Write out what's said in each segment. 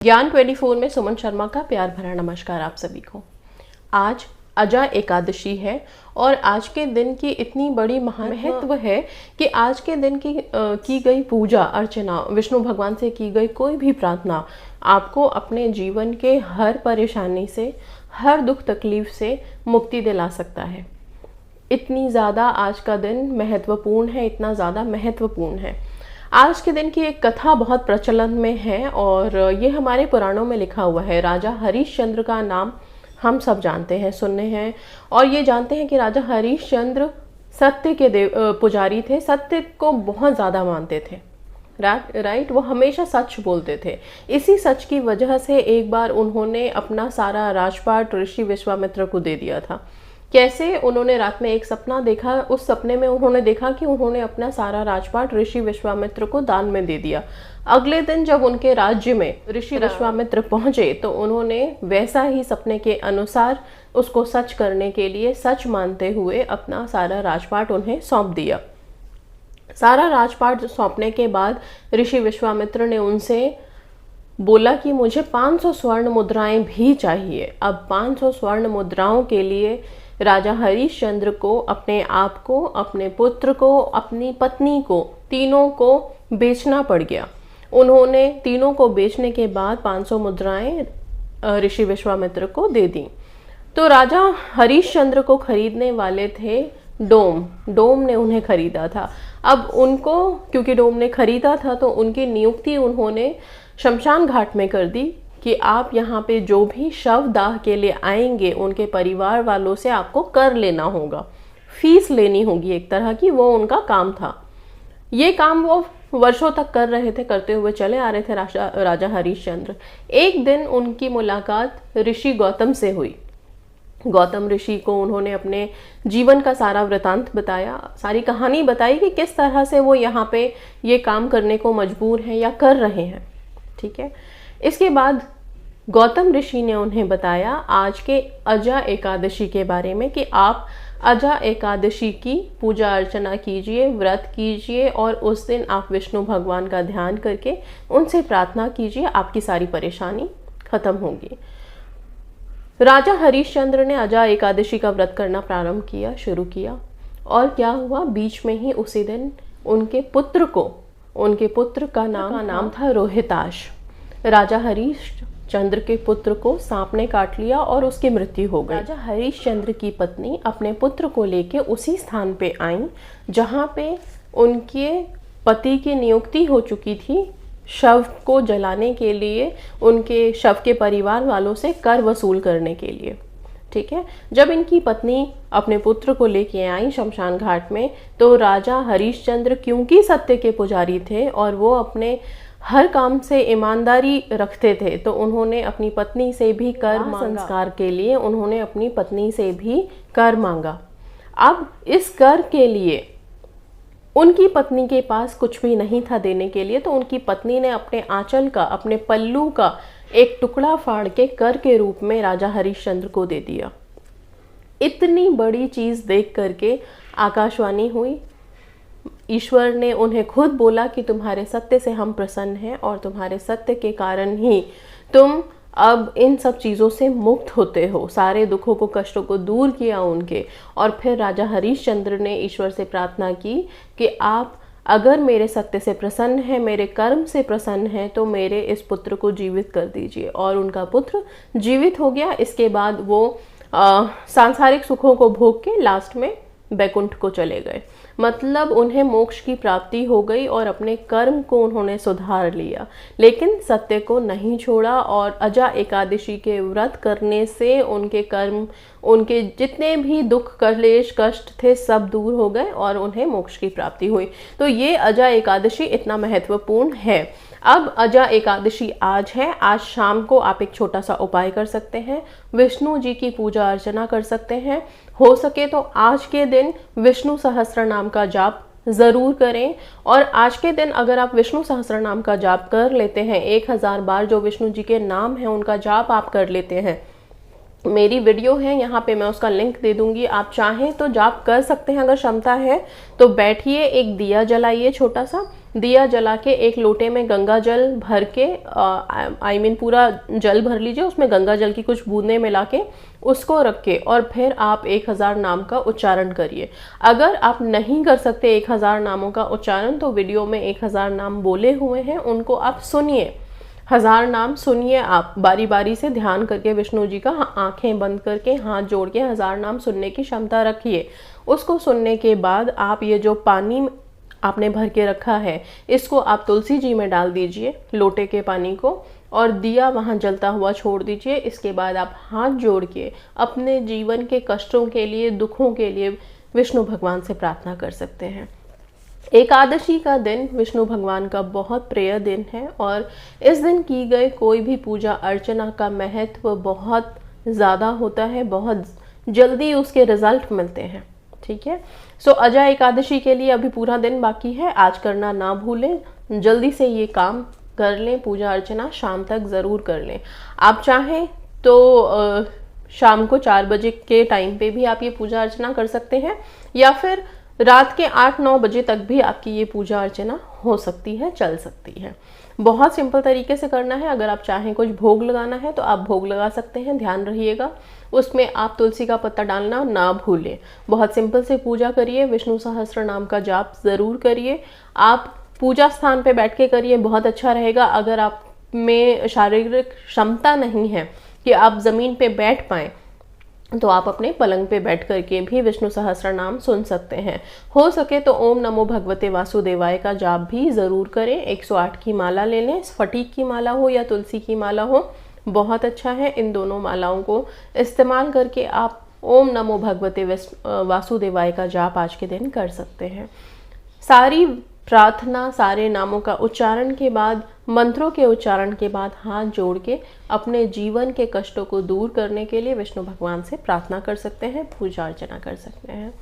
ज्ञान 24 में सुमन शर्मा का प्यार भरा नमस्कार आप सभी को। आज अजा एकादशी है और आज के दिन की इतनी बड़ी महत्व है कि आज के दिन की गई पूजा अर्चना, विष्णु भगवान से की गई कोई भी प्रार्थना आपको अपने जीवन के हर परेशानी से, हर दुख तकलीफ से मुक्ति दिला सकता है। इतनी ज़्यादा आज का दिन महत्वपूर्ण है, इतना ज़्यादा महत्वपूर्ण है। आज के दिन की एक कथा बहुत प्रचलन में है और ये हमारे पुराणों में लिखा हुआ है। राजा हरिश्चंद्र का नाम हम सब जानते हैं, सुनने हैं और ये जानते हैं कि राजा हरिश्चंद्र सत्य के पुजारी थे, सत्य को बहुत ज़्यादा मानते थे। राइट, वो हमेशा सच बोलते थे। इसी सच की वजह से एक बार उन्होंने अपना सारा राजपाट ऋषि विश्वामित्र को दे दिया था। कैसे? उन्होंने रात में एक सपना देखा, उस सपने में उन्होंने देखा कि उन्होंने अपना सारा राजपाट ऋषि विश्वामित्र को दान में दे दिया। अगले दिन जब उनके राज्य में ऋषि विश्वामित्र पहुंचे तो उन्होंने वैसा ही सपने के अनुसार उसको सच करने के लिए सच मानते हुए अपना सारा राजपाट उन्हें सौंप दिया। सारा राजपाट सौंपने के बाद ऋषि विश्वामित्र ने उनसे बोला कि मुझे 500 स्वर्ण मुद्राएं भी चाहिए। अब 500 स्वर्ण मुद्राओं के लिए राजा हरिश्चंद्र को, अपने आप को, अपने पुत्र को, अपनी पत्नी को, तीनों को बेचना पड़ गया। उन्होंने तीनों को बेचने के बाद 500 मुद्राएं ऋषि विश्वामित्र को दे दी। तो राजा हरिश्चंद्र को खरीदने वाले थे डोम ने उन्हें खरीदा था। अब उनको, क्योंकि डोम ने खरीदा था, तो उनकी नियुक्ति उन्होंने शमशान घाट में कर दी कि आप यहाँ पे जो भी शव दाह के लिए आएंगे उनके परिवार वालों से आपको कर लेना होगा, फीस लेनी होगी एक तरह की। वो उनका काम था। ये काम वो वर्षों तक कर रहे थे, करते हुए चले आ रहे थे राजा हरिश्चंद्र। एक दिन उनकी मुलाकात ऋषि गौतम से हुई। गौतम ऋषि को उन्होंने अपने जीवन का सारा वृतांत बताया, सारी कहानी बताई कि किस तरह से वो यहाँ पे ये काम करने को मजबूर हैं या कर रहे हैं। ठीक है। इसके बाद गौतम ऋषि ने उन्हें बताया आज के अजा एकादशी के बारे में कि आप अजा एकादशी की पूजा अर्चना कीजिए, व्रत कीजिए और उस दिन आप विष्णु भगवान का ध्यान करके उनसे प्रार्थना कीजिए, आपकी सारी परेशानी खत्म होगी। राजा हरिश्चंद्र ने अजा एकादशी का व्रत करना प्रारंभ किया, शुरू किया। और क्या हुआ, बीच में ही उसी दिन उनके पुत्र का नाम था रोहिताश। राजा हरिश्चंद्र के पुत्र को सांप ने काट लिया और उसकी मृत्यु हो गई। राजा हरिश्चंद्र की पत्नी अपने पुत्र को लेके उसी स्थान पे आई जहाँ पे उनके पति की नियुक्ति हो चुकी थी शव को जलाने के लिए, उनके शव के परिवार वालों से कर वसूल करने के लिए। ठीक है। जब इनकी पत्नी अपने पुत्र को लेके आई शमशान घाट में, तो राजा हरिश्चंद्र क्योंकि सत्य के पुजारी थे और वो अपने हर काम से ईमानदारी रखते थे, तो उन्होंने अपनी पत्नी से भी कर संस्कार के लिए उन्होंने अपनी पत्नी से भी कर मांगा। अब इस कर के लिए उनकी पत्नी के पास कुछ भी नहीं था देने के लिए, तो उनकी पत्नी ने अपने आंचल का, अपने पल्लू का एक टुकड़ा फाड़ के कर के रूप में राजा हरिश्चंद्र को दे दिया। इतनी बड़ी चीज देख करके आकाशवाणी हुई। ईश्वर ने उन्हें खुद बोला कि तुम्हारे सत्य से हम प्रसन्न हैं और तुम्हारे सत्य के कारण ही तुम अब इन सब चीज़ों से मुक्त होते हो। सारे दुखों को, कष्टों को दूर किया उनके। और फिर राजा हरिश्चंद्र ने ईश्वर से प्रार्थना की कि आप अगर मेरे सत्य से प्रसन्न हैं, मेरे कर्म से प्रसन्न हैं, तो मेरे इस पुत्र को जीवित कर दीजिए। और उनका पुत्र जीवित हो गया। इसके बाद वो सांसारिक सुखों को भोग के लास्ट में बैकुंठ को चले गए। मतलब उन्हें मोक्ष की प्राप्ति हो गई और अपने कर्म को उन्होंने सुधार लिया, लेकिन सत्य को नहीं छोड़ा। और अजा एकादशी के व्रत करने से उनके कर्म, उनके जितने भी दुख, क्लेश, कष्ट थे, सब दूर हो गए और उन्हें मोक्ष की प्राप्ति हुई। तो ये अजा एकादशी इतना महत्वपूर्ण है। अब अजा एकादशी आज है। आज शाम को आप एक छोटा सा उपाय कर सकते हैं, विष्णु जी की पूजा अर्चना कर सकते हैं। हो सके तो आज के दिन विष्णु सहस्त्र नाम का जाप जरूर करें। और आज के दिन अगर आप विष्णु सहस्त्र नाम का जाप कर लेते हैं, 1000 बार जो विष्णु जी के नाम हैं उनका जाप आप कर लेते हैं, मेरी वीडियो है यहाँ पे, मैं उसका लिंक दे दूंगी। आप चाहें तो जाप कर सकते हैं, अगर क्षमता है तो बैठिए, एक दिया जलाइए, छोटा सा दिया जला के एक लोटे में गंगा जल भर के पूरा जल भर लीजिए, उसमें गंगा जल की कुछ बूंदें मिला के उसको रख के और फिर आप 1000 नाम का उच्चारण करिए। अगर आप नहीं कर सकते 1000 नामों का उच्चारण तो वीडियो में 1000 नाम बोले हुए हैं, उनको आप सुनिए, 1000 नाम सुनिए, आप बारी बारी से ध्यान करके विष्णु जी का आंखें बंद करके हाथ जोड़ के 1000 नाम सुनने की क्षमता रखिए। उसको सुनने के बाद आप ये जो पानी आपने भर के रखा है इसको आप तुलसी जी में डाल दीजिए, लोटे के पानी को, और दिया वहाँ जलता हुआ छोड़ दीजिए। इसके बाद आप हाथ जोड़ के अपने जीवन के कष्टों के लिए, दुखों के लिए विष्णु भगवान से प्रार्थना कर सकते हैं। एकादशी का दिन विष्णु भगवान का बहुत प्रिय दिन है और इस दिन की गई कोई भी पूजा अर्चना का महत्व बहुत ज़्यादा होता है, बहुत जल्दी उसके रिजल्ट मिलते हैं। ठीक है, सो अजय एकादशी के लिए अभी पूरा दिन बाकी है, आज करना ना भूलें, जल्दी से ये काम कर लें, पूजा अर्चना शाम तक ज़रूर कर लें। आप चाहें तो शाम को 4 बजे के टाइम पे भी आप ये पूजा अर्चना कर सकते हैं, या फिर रात के 8-9 बजे तक भी आपकी ये पूजा अर्चना हो सकती है, चल सकती है। बहुत सिंपल तरीके से करना है। अगर आप चाहें कुछ भोग लगाना है तो आप भोग लगा सकते हैं, ध्यान रहिएगा उसमें आप तुलसी का पत्ता डालना ना भूलें। बहुत सिंपल से पूजा करिए, विष्णु सहस्त्र नाम का जाप ज़रूर करिए। आप पूजा स्थान पे बैठ के करिए, बहुत अच्छा रहेगा। अगर आप में शारीरिक क्षमता नहीं है कि आप ज़मीन पे बैठ पाएँ तो आप अपने पलंग पे बैठ करके भी विष्णु सहस्त्र नाम सुन सकते हैं। हो सके तो ओम नमो भगवते वासुदेवाय का जाप भी ज़रूर करें। 108 की माला ले लें, फटीक की माला हो या तुलसी की माला हो, बहुत अच्छा है। इन दोनों मालाओं को इस्तेमाल करके आप ओम नमो भगवते वासुदेवाय का जाप आज के दिन कर सकते हैं। सारी प्रार्थना, सारे नामों का उच्चारण के बाद, मंत्रों के उच्चारण के बाद हाथ जोड़ के अपने जीवन के कष्टों को दूर करने के लिए विष्णु भगवान से प्रार्थना कर सकते हैं, पूजा अर्चना कर सकते हैं।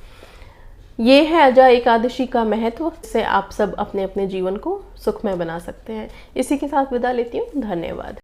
ये है अजय एकादशी का महत्व, इससे आप सब अपने अपने जीवन को सुखमय बना सकते हैं। इसी के साथ विदा लेती हूँ, धन्यवाद।